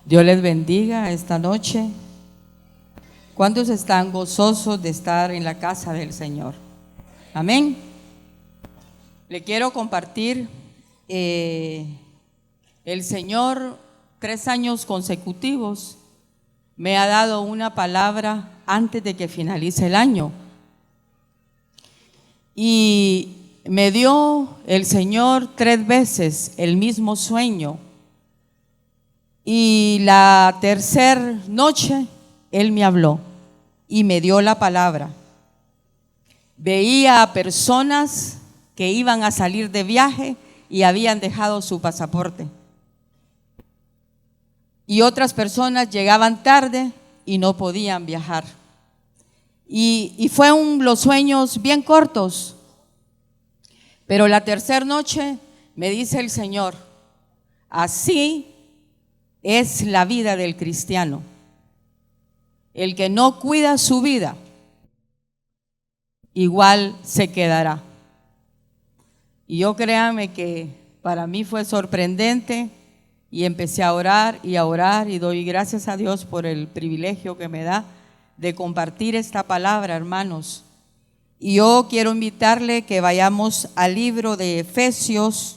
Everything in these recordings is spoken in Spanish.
Dios les bendiga esta noche. ¿Cuántos están gozosos de estar en la casa del Señor? Amén. Le quiero compartir, el Señor 3 años consecutivos me ha dado una palabra antes de que finalice el año. Y me dio el Señor 3 veces el mismo sueño. Y la tercera noche Él me habló y me dio la palabra. Veía a personas que iban a salir de viaje y habían dejado su pasaporte. Y otras personas llegaban tarde y no podían viajar. Y fueron los sueños bien cortos. Pero la tercera noche me dice el Señor, así es la vida del cristiano. El que no cuida su vida, igual se quedará. Y yo créame que para mí fue sorprendente y empecé a orar y doy gracias a Dios por el privilegio que me da de compartir esta palabra, hermanos. Y yo quiero invitarle que vayamos al libro de Efesios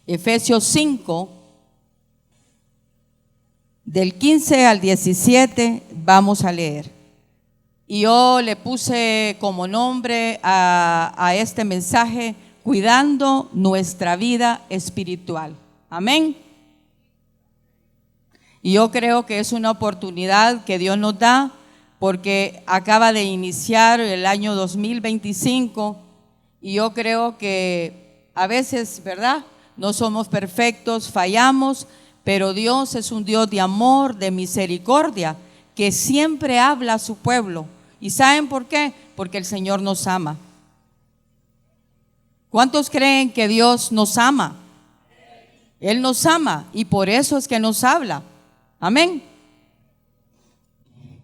5, del 15 al 17, vamos a leer. Y yo le puse como nombre a este mensaje, cuidando nuestra vida espiritual. Amén. Y yo creo que es una oportunidad que Dios nos da, porque acaba de iniciar el año 2025 y yo creo que a veces, ¿verdad?, no somos perfectos, fallamos, pero Dios es un Dios de amor, de misericordia, que siempre habla a su pueblo. ¿Y saben por qué? Porque el Señor nos ama. ¿Cuántos creen que Dios nos ama? Él nos ama y por eso es que nos habla. Amén.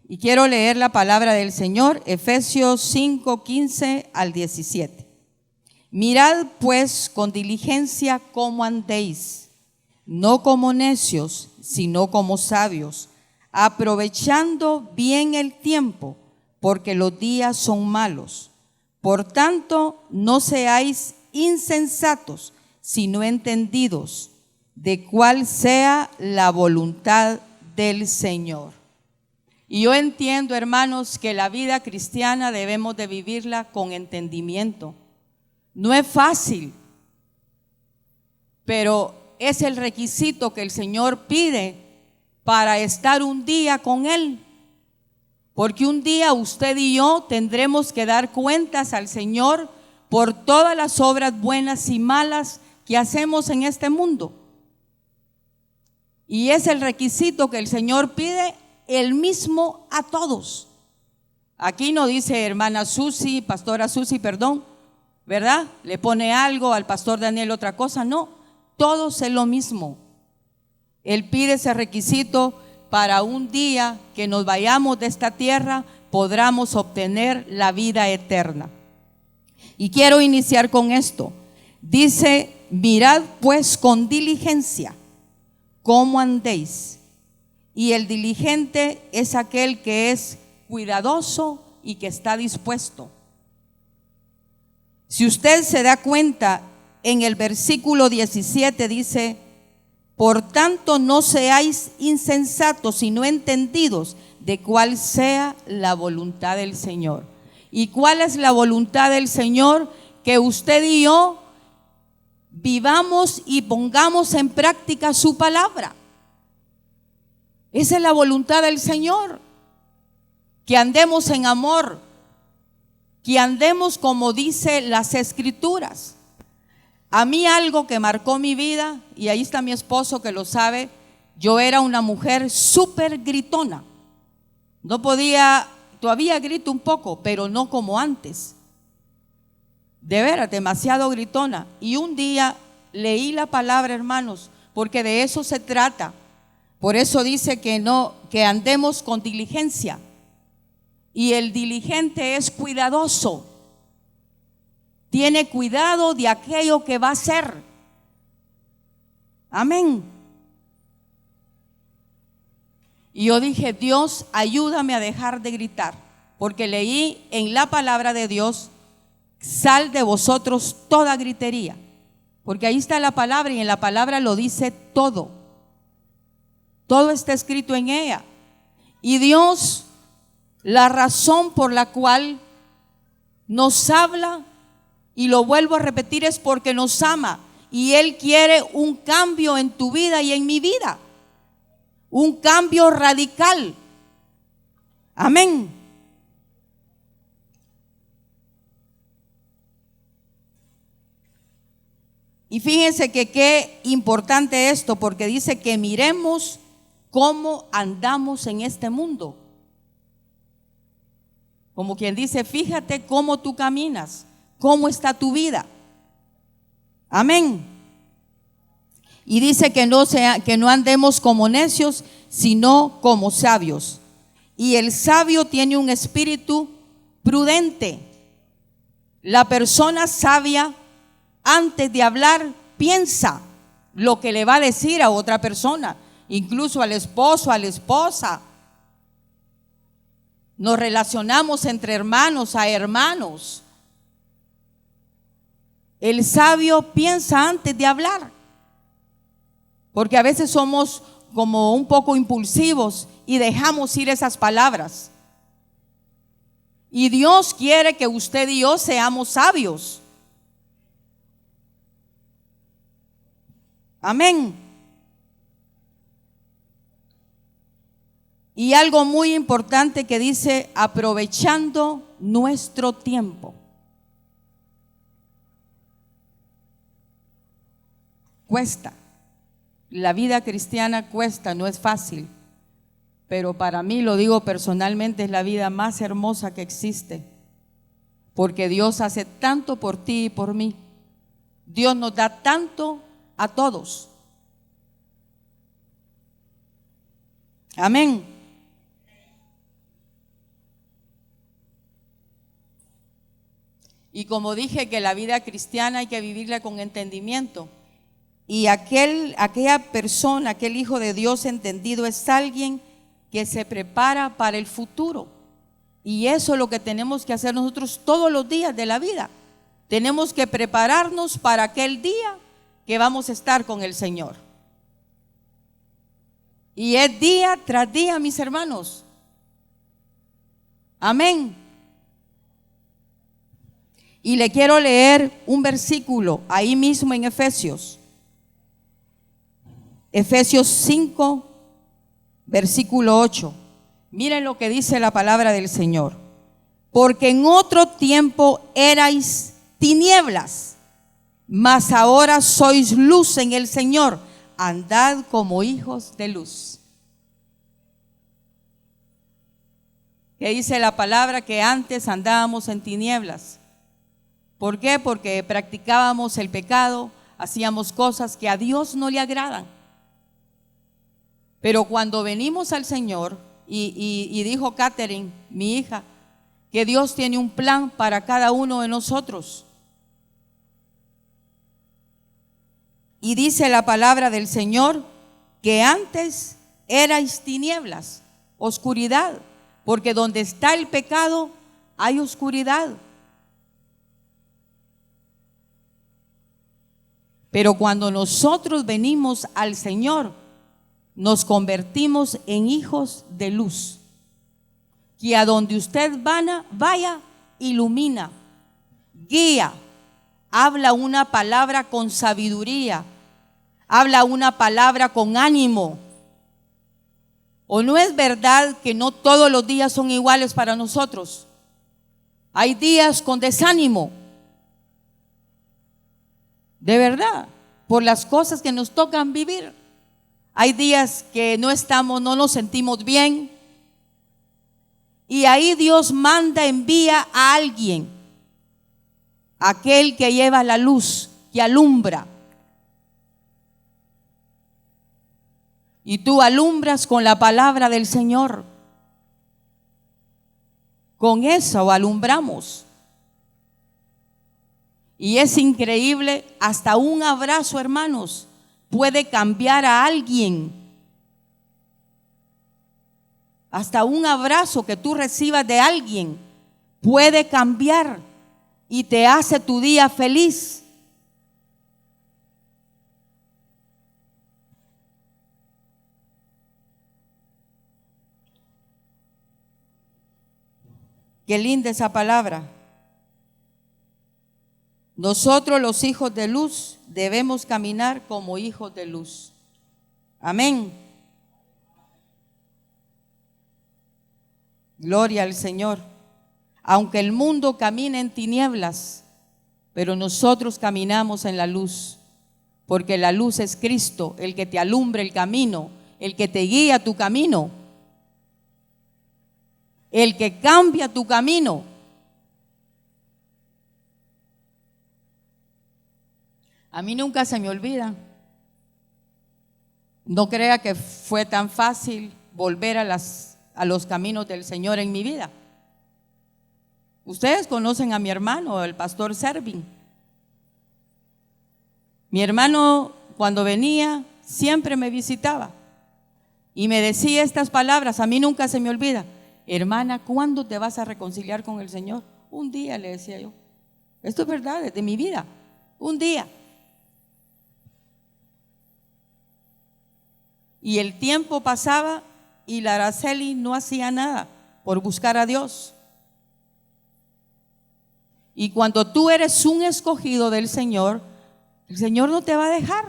Y quiero leer la palabra del Señor, Efesios 5, 15 al 17. Mirad pues con diligencia cómo andéis, no como necios, sino como sabios, aprovechando bien el tiempo, porque los días son malos. Por tanto, no seáis insensatos, sino entendidos de cuál sea la voluntad del Señor. Y yo entiendo, hermanos, que la vida cristiana debemos de vivirla con entendimiento. No es fácil, pero es el requisito que el Señor pide para estar un día con Él. Porque un día usted y yo tendremos que dar cuentas al Señor por todas las obras buenas y malas que hacemos en este mundo. Y es el requisito que el Señor pide el mismo a todos. Aquí no dice hermana Susi, pastora Susi, perdón, ¿verdad? Le pone algo, al pastor Daniel otra cosa. No, todos es lo mismo. Él pide ese requisito para un día que nos vayamos de esta tierra, podamos obtener la vida eterna. Y quiero iniciar con esto. Dice, mirad pues con diligencia cómo andéis. Y el diligente es aquel que es cuidadoso y que está dispuesto. Si usted se da cuenta, en el versículo 17 dice, por tanto no seáis insensatos, sino entendidos de cuál sea la voluntad del Señor. ¿Y cuál es la voluntad del Señor? Que usted y yo vivamos y pongamos en práctica su palabra. Esa es la voluntad del Señor. Que andemos en amor, que andemos como dice las Escrituras. A mí algo que marcó mi vida, y ahí está mi esposo que lo sabe, yo era una mujer súper gritona. No podía, todavía grito un poco, pero no como antes. De veras, demasiado gritona. Y un día leí la palabra, hermanos, porque de eso se trata. Por eso dice que andemos con diligencia. Y el diligente es cuidadoso. Tiene cuidado de aquello que va a hacer. Amén. Y yo dije, Dios, ayúdame a dejar de gritar, porque leí en la palabra de Dios, sal de vosotros toda gritería, porque ahí está la palabra y en la palabra lo dice todo. Todo está escrito en ella. Y Dios, la razón por la cual nos habla, y lo vuelvo a repetir, es porque nos ama y Él quiere un cambio en tu vida y en mi vida, un cambio radical. Amén. Y fíjense que qué importante esto, porque dice que miremos cómo andamos en este mundo. Como quien dice, fíjate cómo tú caminas, cómo está tu vida. Amén. Y dice que no andemos como necios, sino como sabios. Y el sabio tiene un espíritu prudente. La persona sabia, antes de hablar, piensa lo que le va a decir a otra persona, incluso al esposo, a la esposa. Nos relacionamos entre hermanos a hermanos. El sabio piensa antes de hablar, porque a veces somos como un poco impulsivos y dejamos ir esas palabras. Y Dios quiere que usted y yo seamos sabios. Amén. Y algo muy importante que dice, aprovechando nuestro tiempo. Cuesta. La vida cristiana cuesta, no es fácil. Pero para mí, lo digo personalmente, es la vida más hermosa que existe. Porque Dios hace tanto por ti y por mí. Dios nos da tanto a todos. Amén. Y como dije, que la vida cristiana hay que vivirla con entendimiento. Y aquella persona, aquel hijo de Dios entendido, es alguien que se prepara para el futuro. Y eso es lo que tenemos que hacer nosotros todos los días de la vida. Tenemos que prepararnos para aquel día que vamos a estar con el Señor. Y es día tras día, mis hermanos. Amén. Y le quiero leer un versículo ahí mismo en Efesios. Efesios 5, versículo 8. Miren lo que dice la palabra del Señor. Porque en otro tiempo erais tinieblas, mas ahora sois luz en el Señor. Andad como hijos de luz. Que dice la palabra que antes andábamos en tinieblas. ¿Por qué? Porque practicábamos el pecado, hacíamos cosas que a Dios no le agradan. Pero cuando venimos al Señor, y dijo Catherine, mi hija, que Dios tiene un plan para cada uno de nosotros. Y dice la palabra del Señor que antes erais tinieblas, oscuridad, porque donde está el pecado hay oscuridad. Pero cuando nosotros venimos al Señor, nos convertimos en hijos de luz, que a donde usted vaya, ilumina, guía, habla una palabra con sabiduría, habla una palabra con ánimo. ¿O no es verdad que no todos los días son iguales para nosotros? Hay días con desánimo, de verdad, por las cosas que nos tocan vivir. Hay días que no nos sentimos bien. Y ahí Dios envía a alguien, aquel que lleva la luz, que alumbra. Y tú alumbras con la palabra del Señor. Con eso alumbramos. Y es increíble, hasta un abrazo, hermanos, puede cambiar a alguien. Hasta un abrazo que tú recibas de alguien puede cambiar y te hace tu día feliz. Qué linda esa palabra. Nosotros los hijos de luz debemos caminar como hijos de luz. Amén. Gloria al Señor. Aunque el mundo camine en tinieblas, pero nosotros caminamos en la luz, porque la luz es Cristo, el que te alumbra el camino, el que te guía tu camino, el que cambia tu camino. A mí nunca se me olvida. No crea que fue tan fácil volver a los caminos del Señor en mi vida. Ustedes conocen a mi hermano, el pastor Servin. Mi hermano, cuando venía, siempre me visitaba y me decía estas palabras. A mí nunca se me olvida. Hermana, ¿cuándo te vas a reconciliar con el Señor? Un día, le decía yo. Esto es verdad, es de mi vida. Un día. Y el tiempo pasaba y la Araceli no hacía nada por buscar a Dios. Y cuando tú eres un escogido del Señor, el Señor no te va a dejar.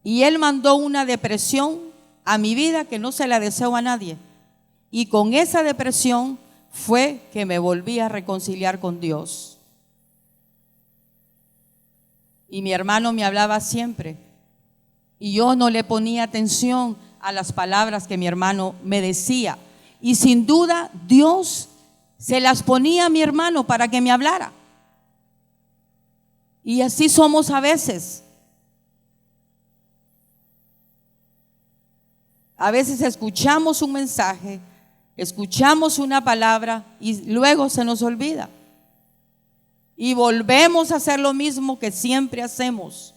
Y Él mandó una depresión a mi vida que no se la deseo a nadie. Y con esa depresión fue que me volví a reconciliar con Dios. Y mi hermano me hablaba siempre. Y yo no le ponía atención a las palabras que mi hermano me decía. Y sin duda Dios se las ponía a mi hermano para que me hablara. Y así somos a veces. A veces escuchamos un mensaje, escuchamos una palabra y luego se nos olvida. Y volvemos a hacer lo mismo que siempre hacemos.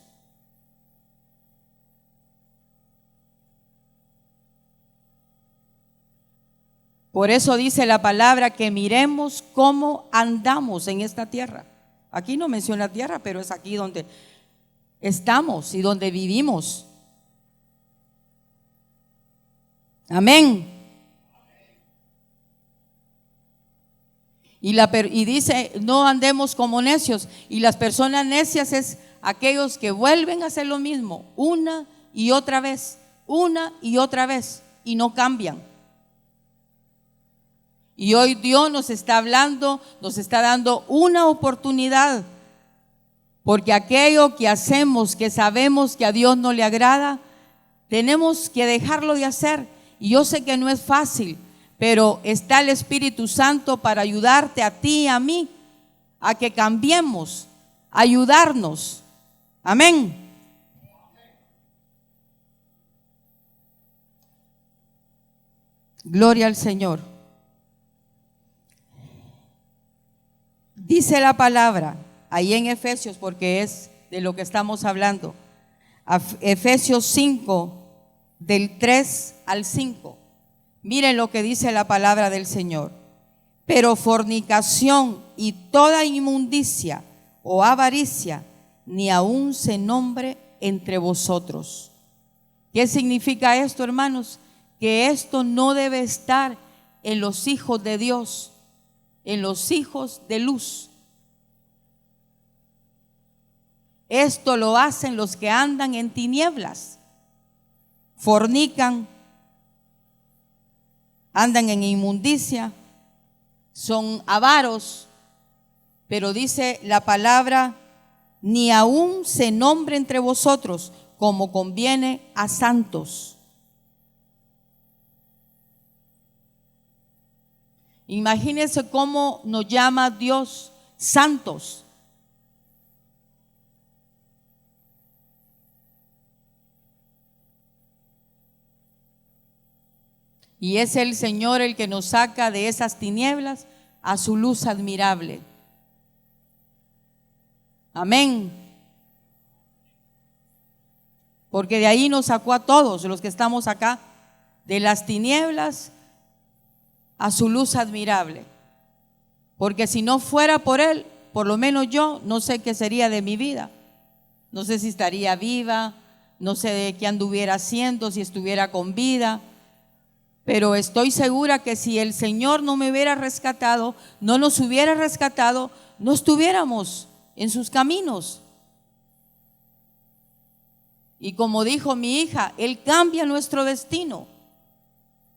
Por eso dice la palabra que miremos cómo andamos en esta tierra. Aquí no menciona tierra, pero es aquí donde estamos y donde vivimos. Amén. Y dice, no andemos como necios. Y las personas necias es aquellos que vuelven a hacer lo mismo una y otra vez y no cambian. Y hoy Dios nos está hablando, nos está dando una oportunidad, porque aquello que hacemos, que sabemos que a Dios no le agrada, tenemos que dejarlo de hacer. Y yo sé que no es fácil, pero está el Espíritu Santo para ayudarte a ti y a mí a que cambiemos, ayudarnos. Amén. Gloria al Señor. Dice la palabra, ahí en Efesios, porque es de lo que estamos hablando, Efesios 5, del 3 al 5. Miren lo que dice la palabra del Señor. Pero fornicación y toda inmundicia o avaricia, ni aún se nombre entre vosotros. ¿Qué significa esto, hermanos? Que esto no debe estar en los hijos de Dios, en los hijos de luz. Esto lo hacen los que andan en tinieblas, fornican, andan en inmundicia, son avaros, pero dice la palabra, ni aún se nombre entre vosotros como conviene a santos. Imagínense cómo nos llama Dios santos. Y es el Señor el que nos saca de esas tinieblas a su luz admirable. Amén. porque de ahí nos sacó a todos los que estamos acá, de las tinieblas a su luz admirable. Porque si no fuera por Él, por lo menos yo no sé qué sería de mi vida. No sé si estaría viva, no sé de qué anduviera haciendo, si estuviera con vida. Pero estoy segura que si el Señor no me hubiera rescatado, no nos hubiera rescatado, no estuviéramos en sus caminos. Y como dijo mi hija, Él cambia nuestro destino.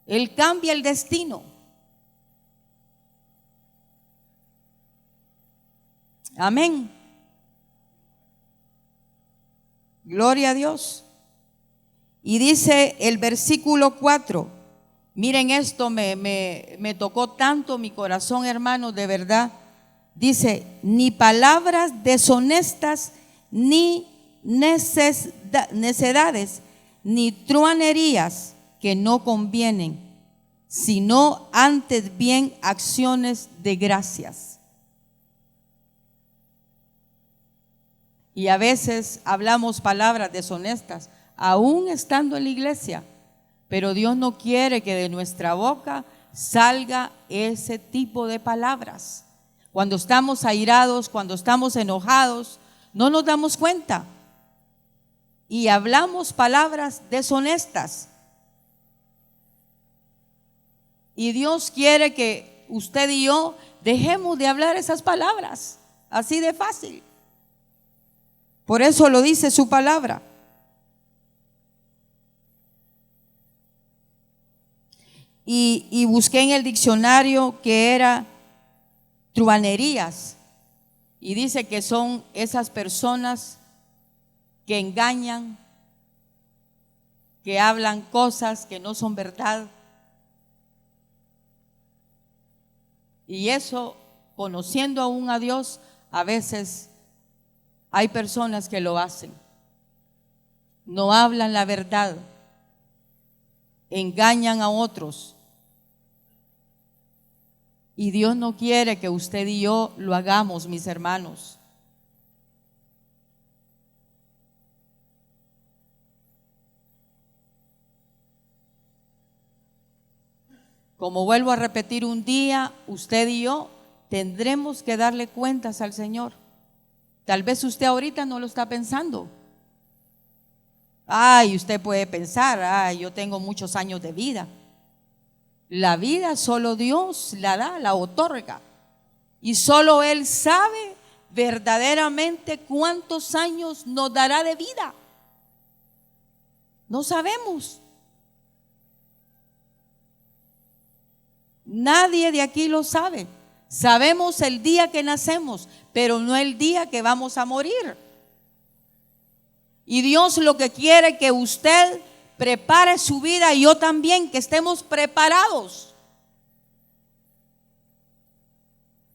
Él cambia el destino. Amén. Gloria a Dios. Y dice el versículo 4. Miren, esto me tocó tanto mi corazón, hermanos, de verdad. Dice, ni palabras deshonestas, ni necedades, ni truanerías que no convienen, sino antes bien acciones de gracias. Y a veces hablamos palabras deshonestas, aún estando en la iglesia, pero Dios no quiere que de nuestra boca salga ese tipo de palabras. Cuando estamos airados, cuando estamos enojados, no nos damos cuenta y hablamos palabras deshonestas. Y Dios quiere que usted y yo dejemos de hablar esas palabras, así de fácil. Por eso lo dice su palabra. Y busqué en el diccionario que era truanerías, y dice que son esas personas que engañan, que hablan cosas que no son verdad. Y eso, conociendo aún a Dios, a veces hay personas que lo hacen. No hablan la verdad, engañan a otros. Y Dios no quiere que usted y yo lo hagamos, mis hermanos. Como vuelvo a repetir, un día usted y yo tendremos que darle cuentas al Señor. Tal vez usted ahorita no lo está pensando. Ay, usted puede pensar, ay, yo tengo muchos años de vida. La vida solo Dios la da, la otorga. Y solo Él sabe verdaderamente cuántos años nos dará de vida. No sabemos. Nadie de aquí lo sabe. Sabemos el día que nacemos, pero no el día que vamos a morir. Y Dios lo que quiere es que usted prepare su vida y yo también, que estemos preparados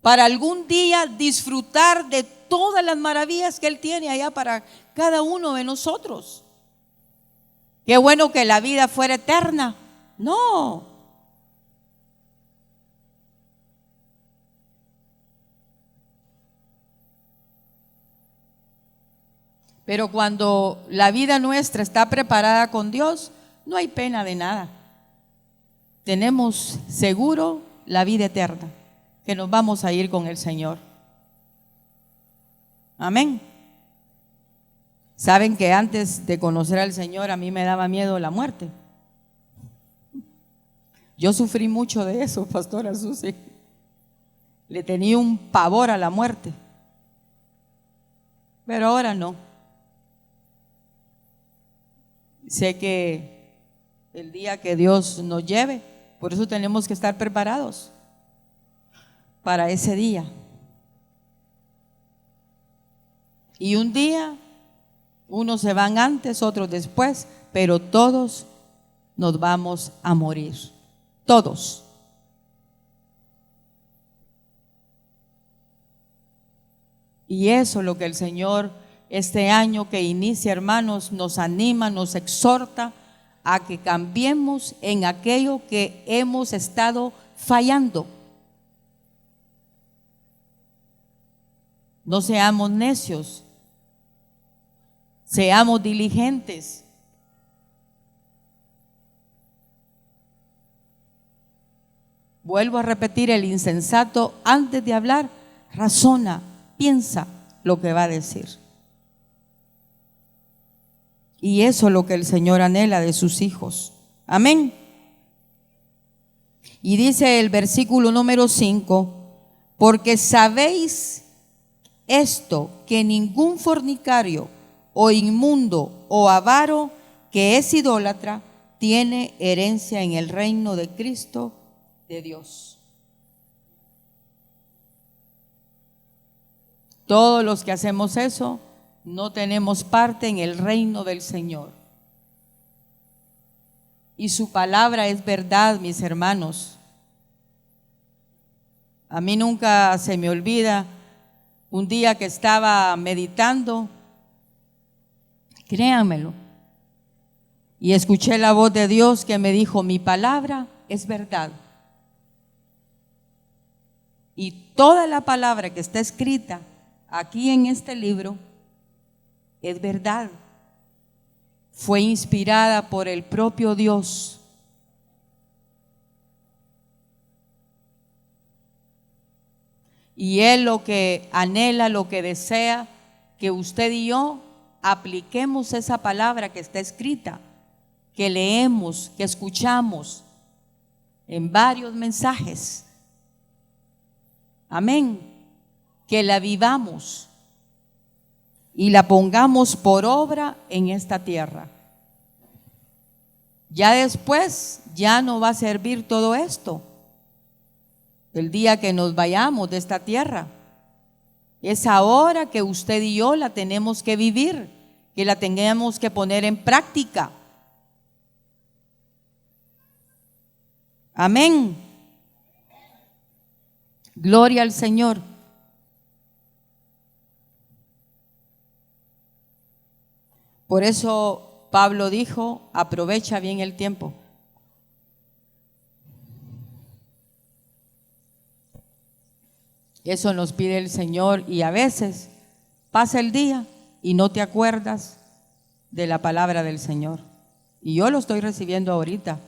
para algún día disfrutar de todas las maravillas que Él tiene allá para cada uno de nosotros. Qué bueno que la vida fuera eterna. No. Pero cuando la vida nuestra está preparada con Dios, no hay pena de nada. Tenemos seguro la vida eterna, que nos vamos a ir con el Señor. Amén. Saben que antes de conocer al Señor a mí me daba miedo la muerte. Yo sufrí mucho de eso, pastora Susi. Le tenía un pavor a la muerte. Pero ahora no. Sé que el día que Dios nos lleve, por eso tenemos que estar preparados para ese día. Y un día, unos se van antes, otros después, pero todos nos vamos a morir. Todos. Y eso es lo que el Señor este año que inicia, hermanos, nos anima, nos exhorta a que cambiemos en aquello que hemos estado fallando. No seamos necios, seamos diligentes Vuelvo a repetir, el insensato antes de hablar razona, piensa lo que va a decir. Y eso es lo que el Señor anhela de sus hijos. Amén. Y dice el versículo número 5, porque sabéis esto, que ningún fornicario o inmundo o avaro que es idólatra tiene herencia en el reino de Cristo de Dios. Todos los que hacemos eso no tenemos parte en el reino del Señor. Y su palabra es verdad, mis hermanos. A mí nunca se me olvida un día que estaba meditando, créanmelo, y escuché la voz de Dios que me dijo: mi palabra es verdad. Y toda la palabra que está escrita aquí en este libro es verdad. Fue inspirada por el propio Dios. Y Él lo que anhela, lo que desea, que usted y yo apliquemos esa palabra que está escrita, que leemos, que escuchamos en varios mensajes. Amén. Que la vivamos y la pongamos por obra en esta tierra. Ya después, ya no va a servir todo esto. El día que nos vayamos de esta tierra, es ahora que usted y yo la tenemos que vivir, que la tengamos que poner en práctica. Amén. Gloria al Señor. Por eso Pablo dijo: aprovecha bien el tiempo. Eso nos pide el Señor, y a veces pasa el día y no te acuerdas de la palabra del Señor. Y yo lo estoy recibiendo ahorita.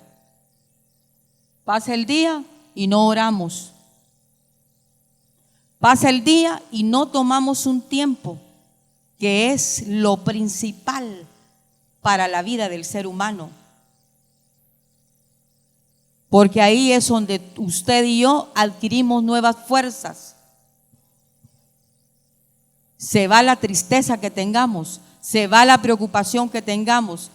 Pasa el día y no oramos. Pasa el día y no tomamos un tiempo, que es lo principal para la vida del ser humano. Porque ahí es donde usted y yo adquirimos nuevas fuerzas. Se va la tristeza que tengamos, se va la preocupación que tengamos.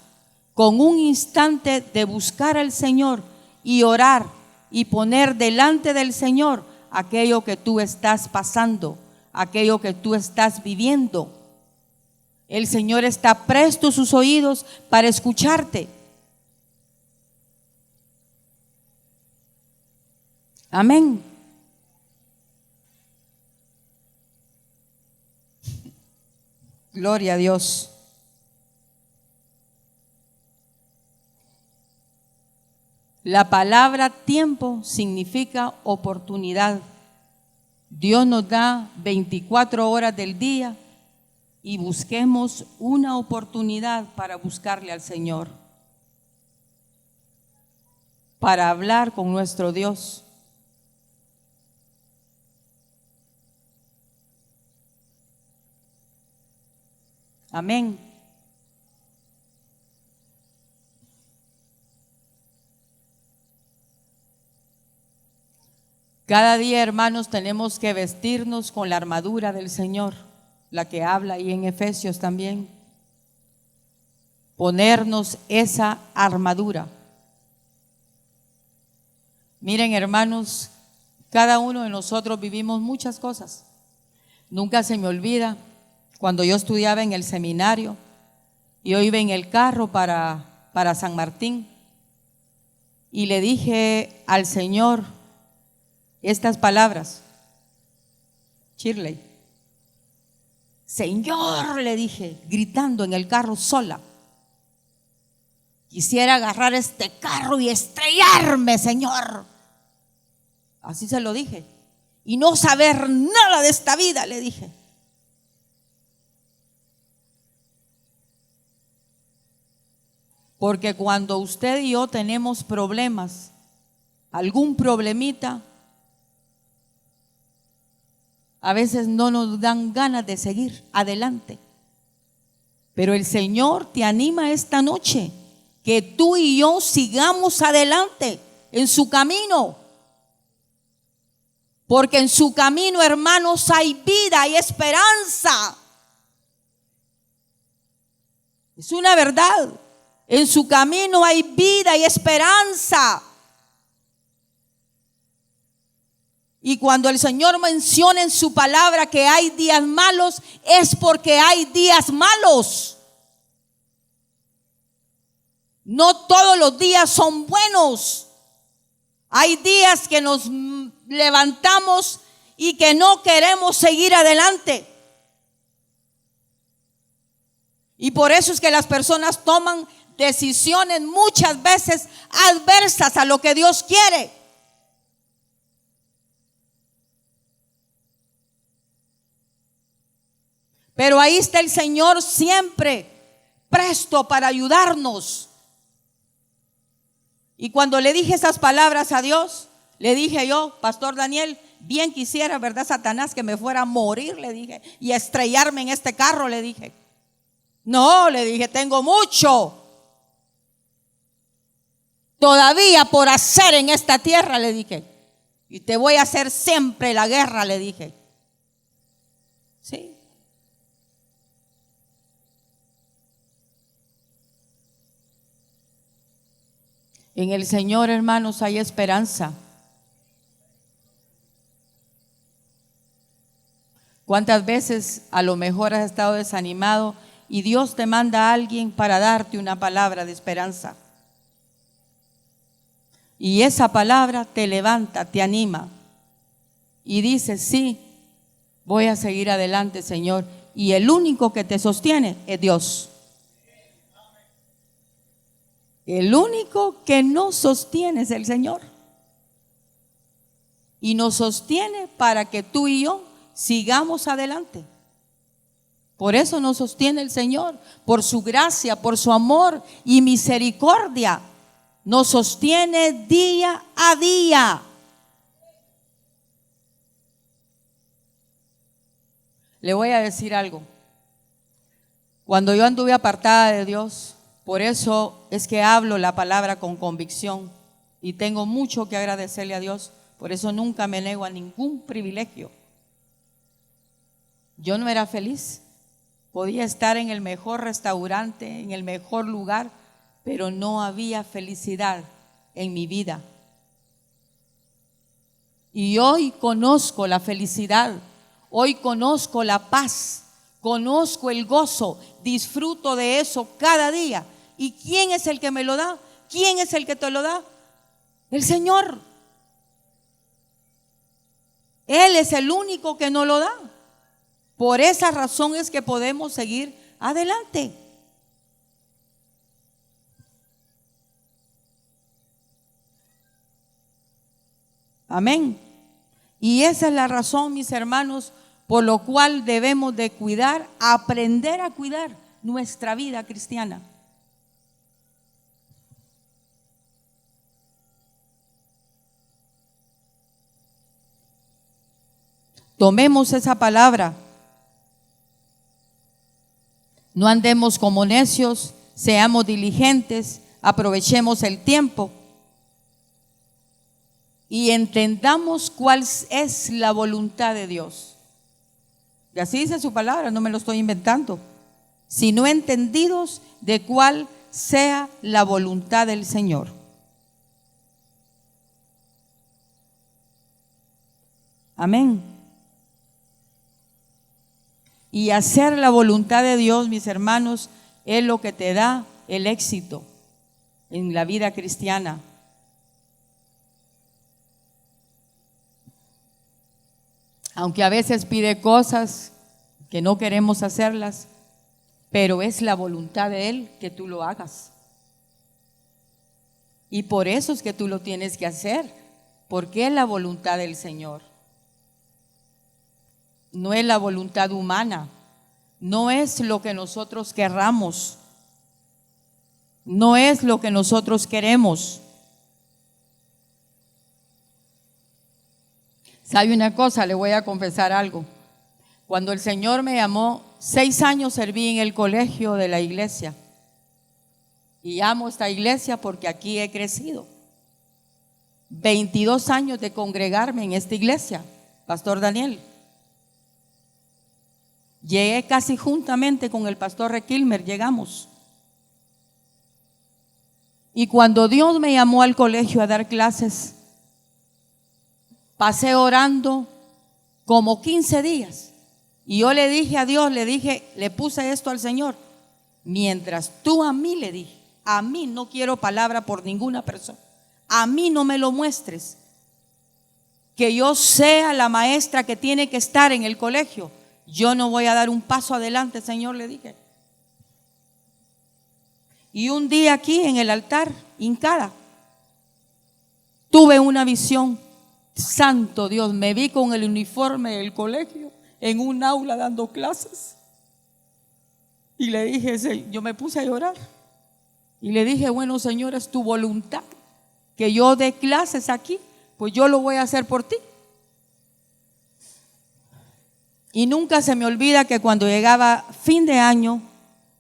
Con un instante de buscar al Señor y orar y poner delante del Señor aquello que tú estás pasando, aquello que tú estás viviendo, el Señor está presto sus oídos para escucharte. Amén. Gloria a Dios. La palabra tiempo significa oportunidad. Dios nos da 24 horas del día y busquemos una oportunidad para buscarle al Señor, para hablar con nuestro Dios. Amén. Cada día, hermanos, tenemos que vestirnos con la armadura del Señor, la que habla ahí en Efesios también. Ponernos esa armadura. Miren, hermanos, cada uno de nosotros vivimos muchas cosas. Nunca se me olvida cuando yo estudiaba en el seminario y yo iba en el carro para San Martín, y le dije al Señor estas palabras: Shirley, Señor, le dije, gritando en el carro sola, quisiera agarrar este carro y estrellarme, Señor. Así se lo dije. Y no saber nada de esta vida, le dije. Porque cuando usted y yo tenemos problemas, algún problemita, a veces no nos dan ganas de seguir adelante. Pero el Señor te anima esta noche que tú y yo sigamos adelante en su camino. Porque en su camino, hermanos, hay vida, hay esperanza. Es una verdad. En su camino hay vida y esperanza. Y cuando el Señor menciona en su palabra que hay días malos, es porque hay días malos. No todos los días son buenos. Hay días que nos levantamos y que no queremos seguir adelante. Y por eso es que las personas toman decisiones muchas veces adversas a lo que Dios quiere. Pero ahí está el Señor siempre presto para ayudarnos. Y cuando le dije esas palabras a Dios, le dije yo, Pastor Daniel, bien quisiera, ¿verdad, Satanás, que me fuera a morir? Le dije, y a estrellarme en este carro, le dije. No, le dije, tengo mucho todavía por hacer en esta tierra, le dije. Y te voy a hacer siempre la guerra, le dije. Sí. En el Señor, hermanos, hay esperanza. ¿Cuántas veces a lo mejor has estado desanimado y Dios te manda a alguien para darte una palabra de esperanza? Y esa palabra te levanta, te anima y dices, sí, voy a seguir adelante, Señor. Y el único que te sostiene es Dios. El único que nos sostiene es el Señor. Y nos sostiene para que tú y yo sigamos adelante. Por eso nos sostiene el Señor, por su gracia, por su amor y misericordia. Nos sostiene día a día. Le voy a decir algo. Cuando yo anduve apartada de Dios, por eso es que hablo la palabra con convicción y tengo mucho que agradecerle a Dios. Por eso nunca me nego a ningún privilegio. Yo no era feliz. Podía estar en el mejor restaurante, en el mejor lugar, pero no había felicidad en mi vida. Y hoy conozco la felicidad, hoy conozco la paz, conozco el gozo, disfruto de eso cada día. ¿Y quién es el que me lo da? ¿Quién es el que te lo da? El Señor. Él es el único que nos lo da. Por esa razón es que podemos seguir adelante. Amén. Y esa es la razón, mis hermanos, por lo cual debemos de cuidar, aprender a cuidar nuestra vida cristiana. Tomemos esa palabra. No andemos como necios, seamos diligentes, aprovechemos el tiempo y entendamos cuál es la voluntad de Dios. Y así dice su palabra, no me lo estoy inventando. Sino entendidos de cuál sea la voluntad del Señor. Amén. Y hacer la voluntad de Dios, mis hermanos, es lo que te da el éxito en la vida cristiana. Aunque a veces pide cosas que no queremos hacerlas, pero es la voluntad de Él que tú lo hagas. Y por eso es que tú lo tienes que hacer, porque es la voluntad del Señor. No es la voluntad humana, no es lo que nosotros querramos, no es lo que nosotros queremos. ¿Sabe una cosa? Le voy a confesar algo. Cuando el Señor me llamó, 6 años serví en el colegio de la iglesia. Y amo esta iglesia porque aquí he crecido. 22 años de congregarme en esta iglesia, Pastor Daniel. Llegué casi juntamente con el pastor Requilmer, llegamos. Y cuando Dios me llamó al colegio a dar clases, pasé orando como 15 días. Y yo le dije a Dios, le puse esto al Señor. Mientras tú a mí, le dije, a mí no quiero palabra por ninguna persona. A mí no me lo muestres. Que yo sea la maestra que tiene que estar en el colegio. Yo no voy a dar un paso adelante, Señor, le dije. Y un día aquí en el altar, hincada, tuve una visión. Santo Dios, me vi con el uniforme del colegio en un aula dando clases. Y le dije, yo me puse a llorar. Y le dije, bueno, Señor, es tu voluntad que yo dé clases aquí, pues yo lo voy a hacer por ti. Y nunca se me olvida que cuando llegaba fin de año,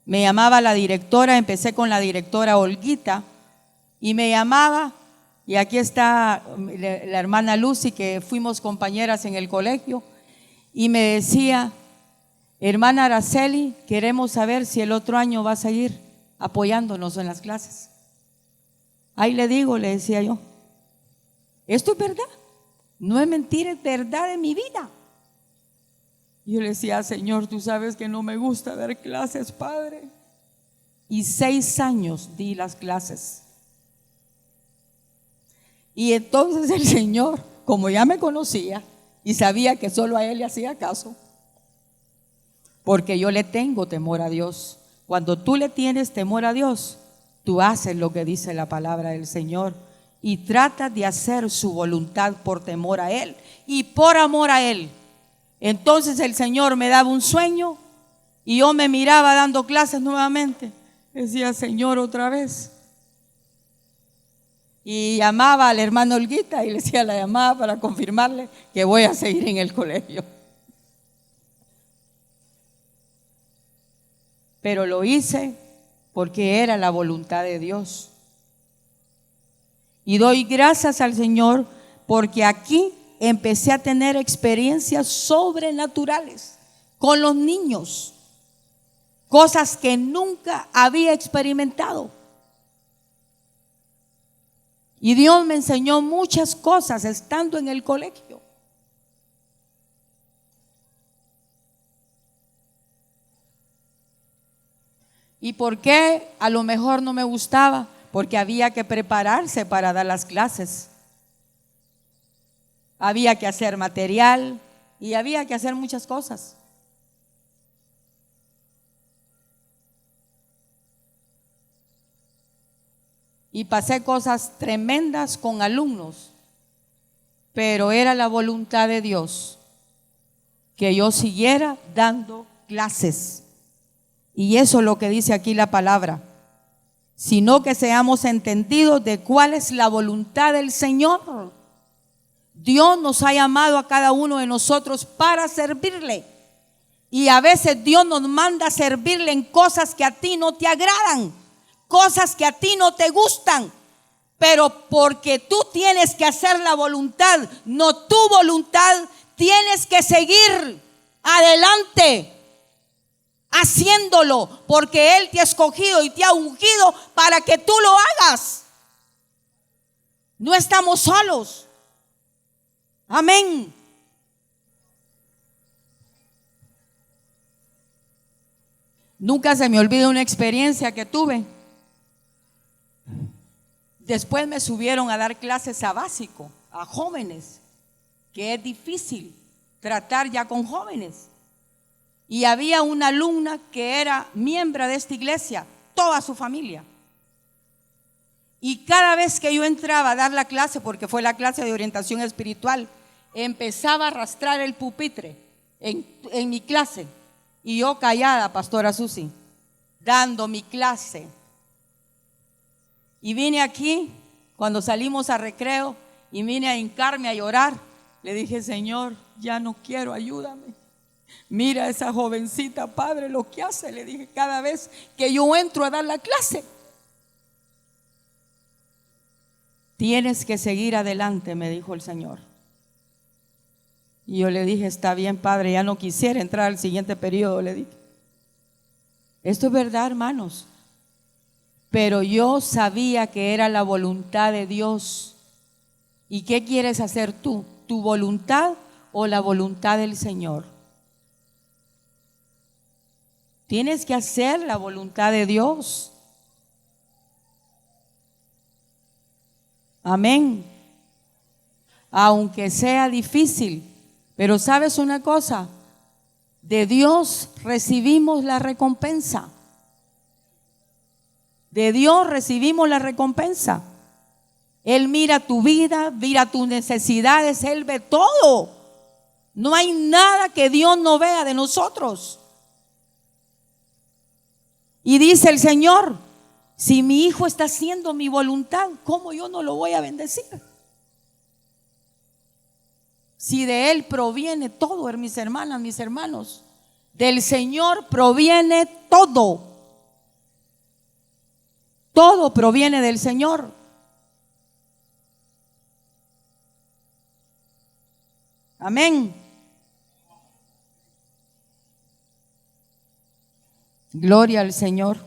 me llamaba la directora, empecé con la directora Olguita, y me llamaba, y aquí está la hermana Lucy, que fuimos compañeras en el colegio, y me decía, hermana Araceli, queremos saber si el otro año va a seguir apoyándonos en las clases. Ahí le digo, le decía yo, esto es verdad, no es mentira, es verdad de mi vida. Yo le decía, Señor, tú sabes que no me gusta dar clases, Padre. Y 6 años di las clases. Y entonces el Señor, como ya me conocía y sabía que solo a Él le hacía caso, porque yo le tengo temor a Dios. Cuando tú le tienes temor a Dios, tú haces lo que dice la palabra del Señor y tratas de hacer su voluntad por temor a Él y por amor a Él. Entonces el Señor me daba un sueño y yo me miraba dando clases nuevamente. Decía, Señor, otra vez. Y llamaba al hermano Olguita y le decía la llamada para confirmarle que voy a seguir en el colegio. Pero lo hice porque era la voluntad de Dios. Y doy gracias al Señor porque aquí empecé a tener experiencias sobrenaturales con los niños, cosas que nunca había experimentado. Y Dios me enseñó muchas cosas estando en el colegio. ¿Y por qué a lo mejor no me gustaba? Porque había que prepararse para dar las clases. Había que hacer material y había que hacer muchas cosas. Y pasé cosas tremendas con alumnos, pero era la voluntad de Dios que yo siguiera dando clases. Y eso es lo que dice aquí la palabra. Sino que seamos entendidos de cuál es la voluntad del Señor. Dios nos ha llamado a cada uno de nosotros para servirle. Y a veces Dios nos manda a servirle en cosas que a ti no te agradan, cosas que a ti no te gustan. Pero porque tú tienes que hacer la voluntad, no tu voluntad, tienes que seguir adelante haciéndolo, porque Él te ha escogido y te ha ungido para que tú lo hagas. No estamos solos. Amén. Nunca se me olvida una experiencia que tuve. Después me subieron a dar clases a básico, a jóvenes, que es difícil tratar ya con jóvenes. Y había una alumna que era miembro de esta iglesia, toda su familia. Y cada vez que yo entraba a dar la clase, porque fue la clase de orientación espiritual, empezaba a arrastrar el pupitre en mi clase. Y yo callada, pastora Susi, dando mi clase. Y vine aquí, cuando salimos a recreo, y vine a hincarme a llorar, Le dije, Señor, ya no quiero, ayúdame. Mira esa jovencita, Padre, lo que hace. Le dije, cada vez que yo entro a dar la clase, tienes que seguir adelante, me dijo el Señor. Y yo le dije, está bien, Padre, ya no quisiera entrar al siguiente periodo, le dije. Esto es verdad, hermanos. Pero yo sabía que era la voluntad de Dios. ¿Y qué quieres hacer tú? ¿Tu voluntad o la voluntad del Señor? Tienes que hacer la voluntad de Dios. Amén. Aunque sea difícil. Pero ¿sabes una cosa? De Dios recibimos la recompensa. De Dios recibimos la recompensa. Él mira tu vida, mira tus necesidades, Él ve todo. No hay nada que Dios no vea de nosotros. Y dice el Señor, si mi hijo está haciendo mi voluntad, ¿cómo yo no lo voy a bendecir? Si de Él proviene todo, mis hermanas, mis hermanos, del Señor proviene todo. Todo proviene del Señor. Amén. Gloria al Señor.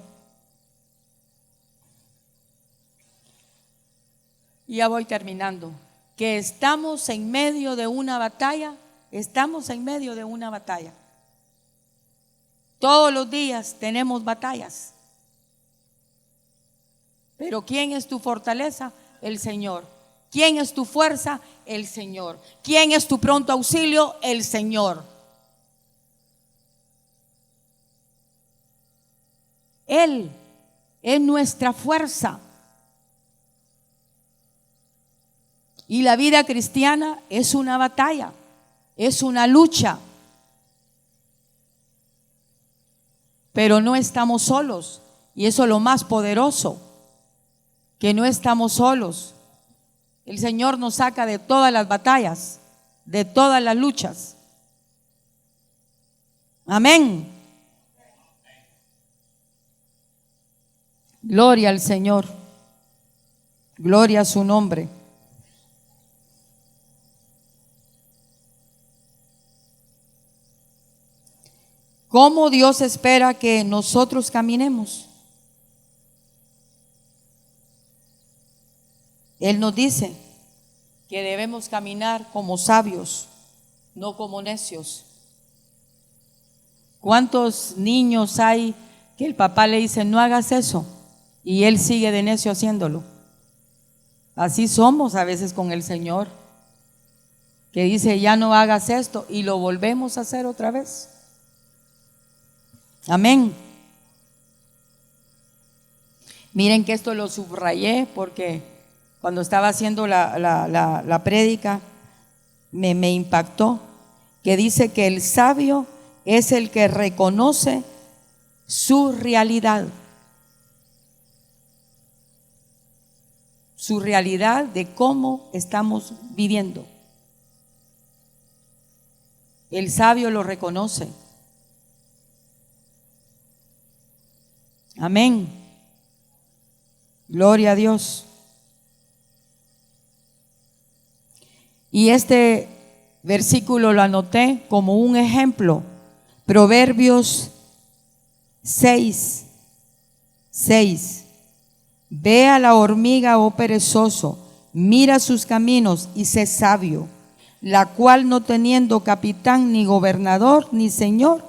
Y ya voy terminando. Que estamos en medio de una batalla. Estamos en medio de una batalla. Todos los días tenemos batallas. Pero ¿quién es tu fortaleza? El Señor. ¿Quién es tu fuerza? El Señor. ¿Quién es tu pronto auxilio? El Señor. Él es nuestra fuerza. Y la vida cristiana es una batalla, es una lucha. Pero no estamos solos. Y eso es lo más poderoso, que no estamos solos. El Señor nos saca de todas las batallas, de todas las luchas. Amén. Gloria al Señor. Gloria a su nombre. ¿Cómo Dios espera que nosotros caminemos? Él nos dice que debemos caminar como sabios, no como necios. ¿Cuántos niños hay que el papá le dice no hagas eso y él sigue de necio haciéndolo? Así somos a veces con el Señor, que dice ya no hagas esto y lo volvemos a hacer otra vez. Amén. Miren que esto lo subrayé porque cuando estaba haciendo la prédica me impactó, que dice que el sabio es el que reconoce su realidad de cómo estamos viviendo. El sabio lo reconoce. Amén. Gloria a Dios. Y este versículo lo anoté como un ejemplo. Proverbios 6:6. Ve a la hormiga, oh perezoso, mira sus caminos y sé sabio, la cual no teniendo capitán ni gobernador ni señor,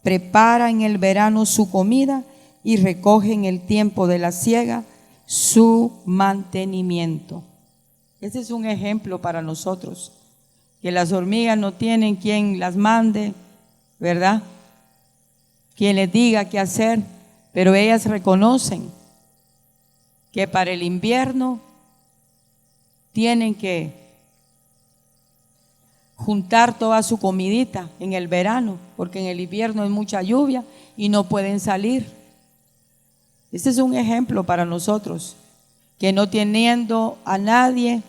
prepara en el verano su comida y recoge en el tiempo de la siega su mantenimiento. Ese es un ejemplo para nosotros, que las hormigas no tienen quien las mande, ¿verdad? Quien les diga qué hacer, pero ellas reconocen que para el invierno tienen que juntar toda su comidita en el verano, porque en el invierno hay mucha lluvia y no pueden salir. Este es un ejemplo para nosotros, que no teniendo a nadie,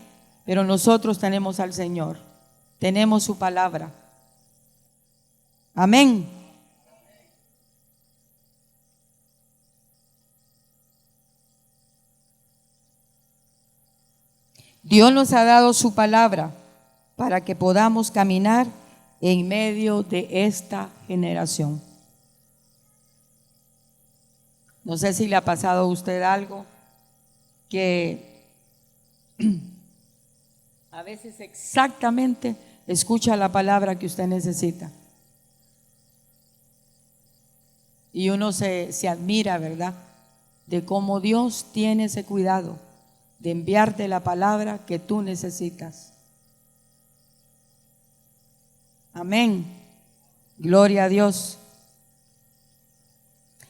pero nosotros tenemos al Señor. tenemos su palabra. Amén. Dios nos ha dado su palabra para que podamos caminar en medio de esta generación. No sé si le ha pasado a usted algo que a veces exactamente escucha la palabra que usted necesita. Y uno se admira, ¿verdad?, de cómo Dios tiene ese cuidado de enviarte la palabra que tú necesitas. Amén. Gloria a Dios.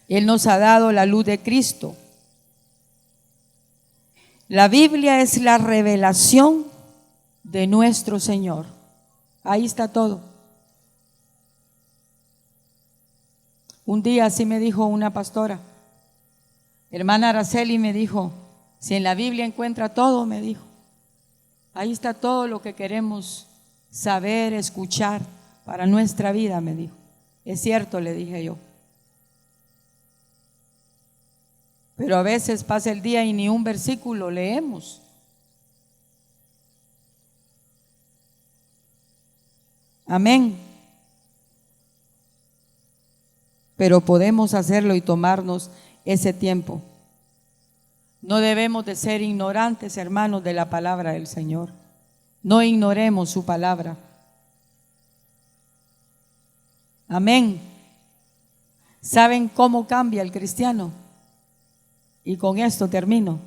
Él nos ha dado la luz de Cristo. La Biblia es la revelación de nuestro Señor. Ahí está todo. Un día así me dijo una pastora, hermana Araceli, me dijo, si en la Biblia encuentra todo, me dijo, ahí está todo lo que queremos saber, escuchar para nuestra vida, me dijo. Es cierto, le dije yo. Pero a veces pasa el día y ni un versículo leemos. Amén. Pero podemos hacerlo y tomarnos ese tiempo. No debemos de ser ignorantes, hermanos, de la palabra del Señor. No ignoremos su palabra. Amén. ¿Saben cómo cambia el cristiano? Y con esto termino.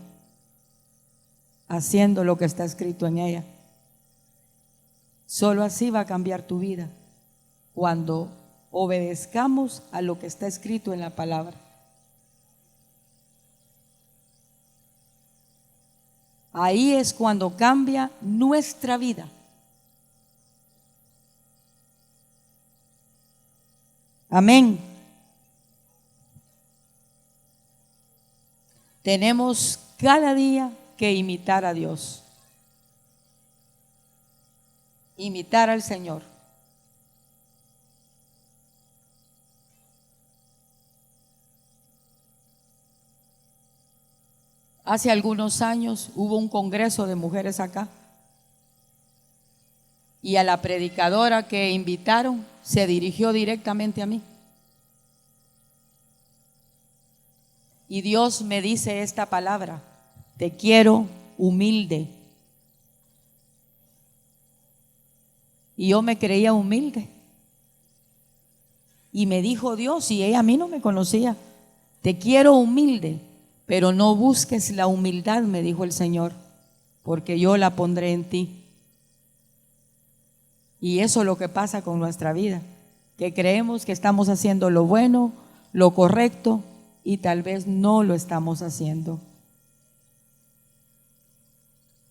Haciendo lo que está escrito en ella. Solo así va a cambiar tu vida, cuando obedezcamos a lo que está escrito en la palabra. Ahí es cuando cambia nuestra vida. Amén. Tenemos cada día que imitar a Dios, imitar al Señor. Hace algunos años hubo un congreso de mujeres acá y a la predicadora que invitaron se dirigió directamente a mí. Y Dios me dice esta palabra: te quiero humilde. Y yo me creía humilde. Y me dijo Dios, y ella a mí no me conocía, te quiero humilde, pero no busques la humildad, me dijo el Señor, porque yo la pondré en ti. Y eso es lo que pasa con nuestra vida, que creemos que estamos haciendo lo bueno, lo correcto, y tal vez no lo estamos haciendo.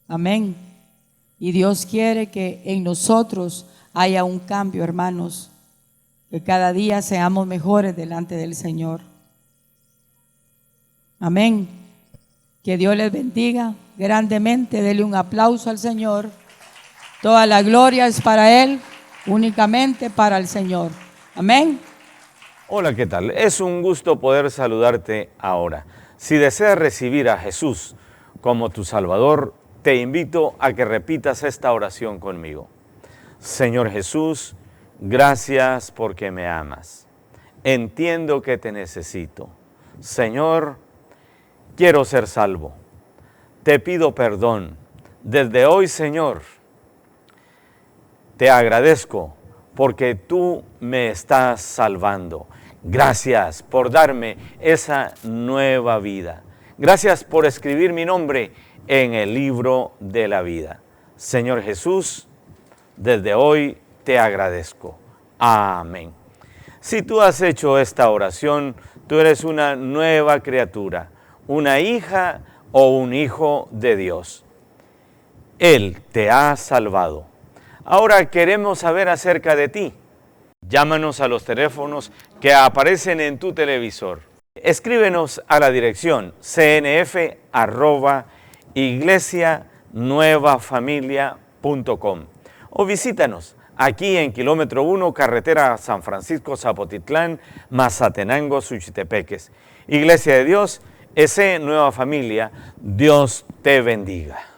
Amén. Y Dios quiere que en nosotros haya un cambio, hermanos, que cada día seamos mejores delante del Señor. Amén. Que Dios les bendiga grandemente. Dele un aplauso al Señor. Toda la gloria es para Él, únicamente para el Señor. Amén. Hola, ¿qué tal? Es un gusto poder saludarte ahora. Si deseas recibir a Jesús como tu Salvador, te invito a que repitas esta oración conmigo. Señor Jesús, gracias porque me amas. Entiendo que te necesito. Señor, quiero ser salvo. Te pido perdón. Desde hoy, Señor, te agradezco porque tú me estás salvando. Gracias por darme esa nueva vida. Gracias por escribir mi nombre en el libro de la vida. Señor Jesús, desde hoy te agradezco. Amén. Si tú has hecho esta oración, tú eres una nueva criatura, una hija o un hijo de Dios. Él te ha salvado. Ahora queremos saber acerca de ti. Llámanos a los teléfonos que aparecen en tu televisor. Escríbenos a la dirección cnf@iglesianuevafamilia.com o visítanos aquí en kilómetro 1, carretera San Francisco, Zapotitlán, Mazatenango, Suchitepeques. Iglesia de Dios, EC Nueva Familia, Dios te bendiga.